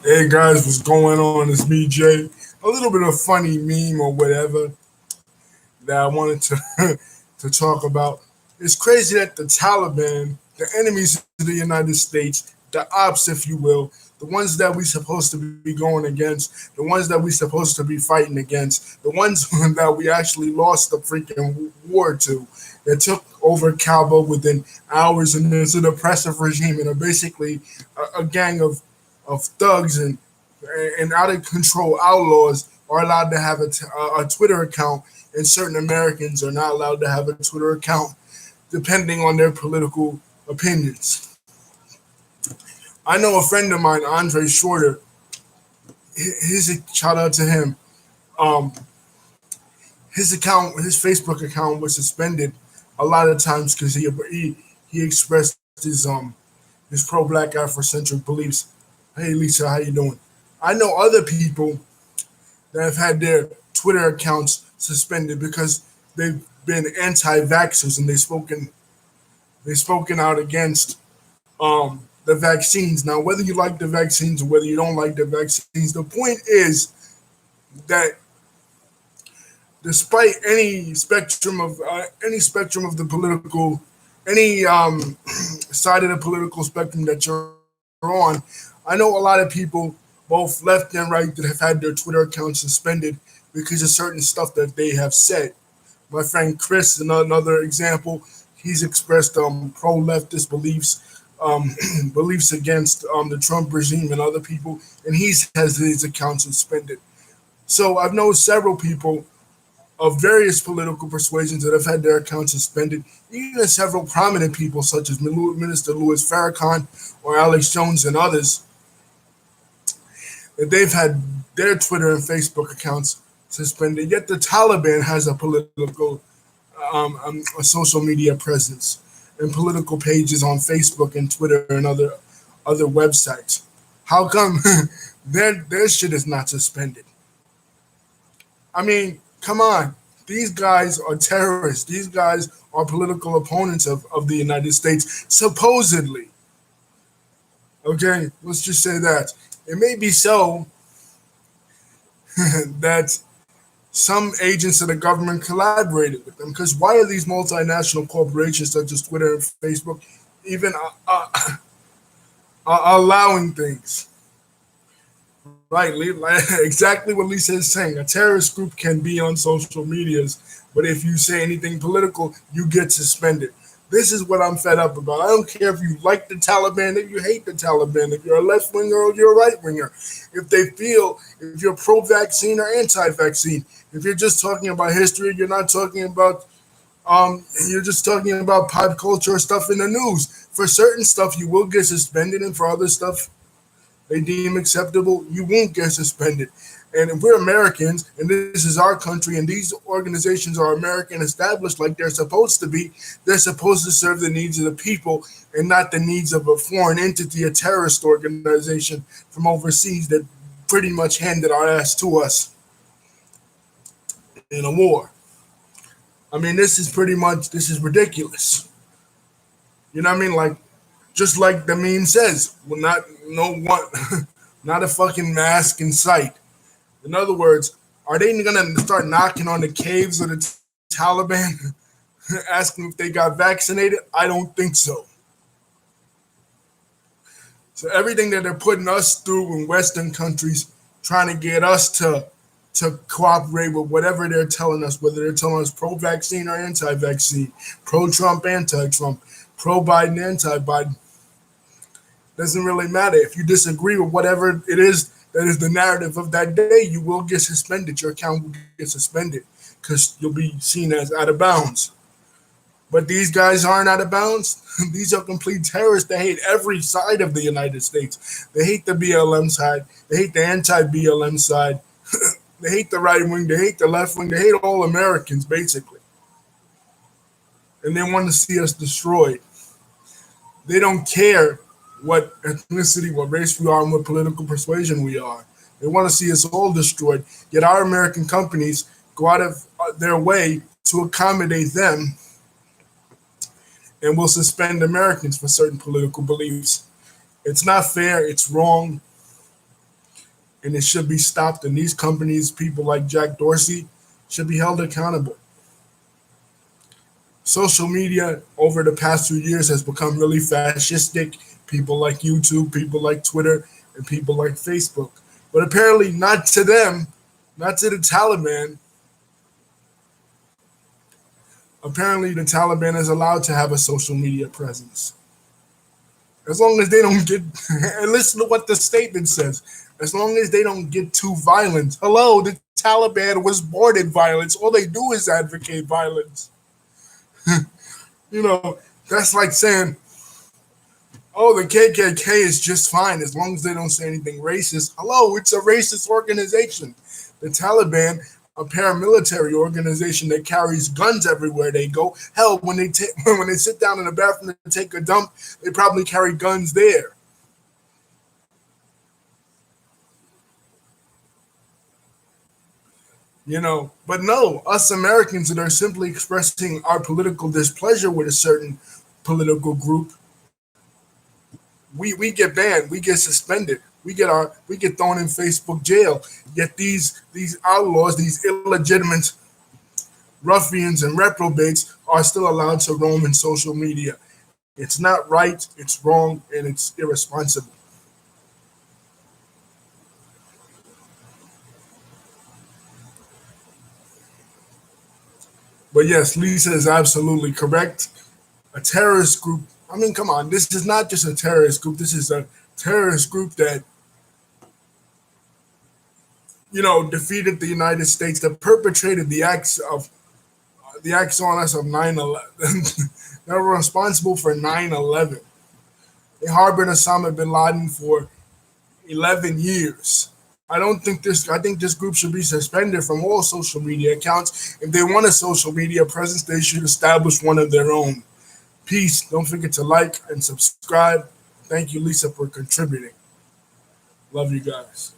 Hey guys, what's going on? It's me, Jay. A little bit of funny meme or whatever that I wanted to to talk about. It's crazy that the Taliban, the enemies of the United States, the ops, if you will, the ones that we supposed to be going against, the ones that we supposed to be fighting against, the ones that we actually lost the freaking war to, that took over Kabul within hours, and it's an oppressive regime and are basically a gang of thugs and out of control outlaws are allowed to have a Twitter account, and certain Americans are not allowed to have a Twitter account, depending on their political opinions. I know a friend of mine, Andre Shorter. His shout out to him. Um, his account, his Facebook account, was suspended a lot of times because he expressed his pro black Afrocentric beliefs. Hey Lisa, how you doing? I know other people that have had their Twitter accounts suspended because they've been anti-vaxxers and they've spoken out against the vaccines. Now, whether you like the vaccines or whether you don't like the vaccines, the point is that despite any spectrum of the political any side of the political spectrum that you're on, I know a lot of people, both left and right, that have had their Twitter accounts suspended because of certain stuff that they have said. My friend Chris, another example, he's expressed pro-leftist beliefs, beliefs against the Trump regime and other people, and he's has his account suspended. So I've known several people of various political persuasions that have had their accounts suspended, even several prominent people such as Minister Louis Farrakhan or Alex Jones and others, that they've had their Twitter and Facebook accounts suspended. Yet the Taliban has a social media presence and political pages on Facebook and Twitter and other websites. How come their shit is not suspended? I mean, come on. These guys are terrorists. These guys are political opponents of the United States, supposedly. Okay, let's just say that. It may be so that some agents of the government collaborated with them. Because why are these multinational corporations such as Twitter and Facebook even allowing things? Right, like, exactly what Lisa is saying. A terrorist group can be on social medias, but if you say anything political, you get suspended. This is what I'm fed up about. I don't care if you like the Taliban, if you hate the Taliban, if you're a left winger or you're a right winger. If you're pro vaccine or anti vaccine, if you're just talking about history, you're not talking about, you're just talking about pop culture or stuff in the news. For certain stuff, you will get suspended, and for other stuff, they deem acceptable, you won't get suspended. And if we're Americans, and this is our country, and these organizations are American established like they're supposed to be, they're supposed to serve the needs of the people and not the needs of a foreign entity, a terrorist organization from overseas that pretty much handed our ass to us in a war. I mean, this is ridiculous. You know what I mean? Like, just like the meme says, well, not no one, not a fucking mask in sight. In other words, are they gonna start knocking on the caves of the Taliban, asking if they got vaccinated? I don't think so. So everything that they're putting us through in Western countries, trying to get us to cooperate with whatever they're telling us, whether they're telling us pro-vaccine or anti-vaccine, pro-Trump, anti-Trump, pro-Biden, anti-Biden, doesn't really matter. If you disagree with whatever it is that is the narrative of that day, you will get suspended. Your account will get suspended because you'll be seen as out of bounds. But these guys aren't out of bounds. These are complete terrorists. They hate every side of the United States. They hate the BLM side. They hate the anti-BLM side. They hate the right wing. They hate the left wing. They hate all Americans, basically. And they want to see us destroyed. They don't care what ethnicity, what race we are, and what political persuasion we are. They want to see us all destroyed. Yet our American companies go out of their way to accommodate them and will suspend Americans for certain political beliefs. It's not fair. It's wrong. and it should be stopped. And these companies, people like Jack Dorsey, should be held accountable. Social media over the past few years has become really fascistic. People like YouTube, people like Twitter, and people like Facebook. But apparently, not to them, not to the Taliban. Apparently, the Taliban is allowed to have a social media presence. As long as they don't get, and listen to what the statement says, as long as they don't get too violent. Hello, the Taliban was born in violence. All they do is advocate violence. You know, that's like saying, oh, the KKK is just fine as long as they don't say anything racist. Hello, it's a racist organization. The Taliban, a paramilitary organization that carries guns everywhere they go. Hell, when they when they sit down in the bathroom to take a dump, they probably carry guns there. But no, us Americans that are simply expressing our political displeasure with a certain political group, we get banned, we get suspended, we get thrown in Facebook jail. Yet these outlaws, these illegitimate ruffians and reprobates are still allowed to roam in social media. It's not right, it's wrong, and it's irresponsible. But yes, Lisa is absolutely correct. A terrorist group. I mean, come on, this is not just a terrorist group. This is a terrorist group that, defeated the United States, that perpetrated the acts on us of 9/11. They were responsible for 9/11. They harbored Osama bin Laden for 11 years. I think this group should be suspended from all social media accounts. If they want a social media presence, they should establish one of their own. Peace. Don't forget to like and subscribe. Thank you, Lisa, for contributing. Love you guys.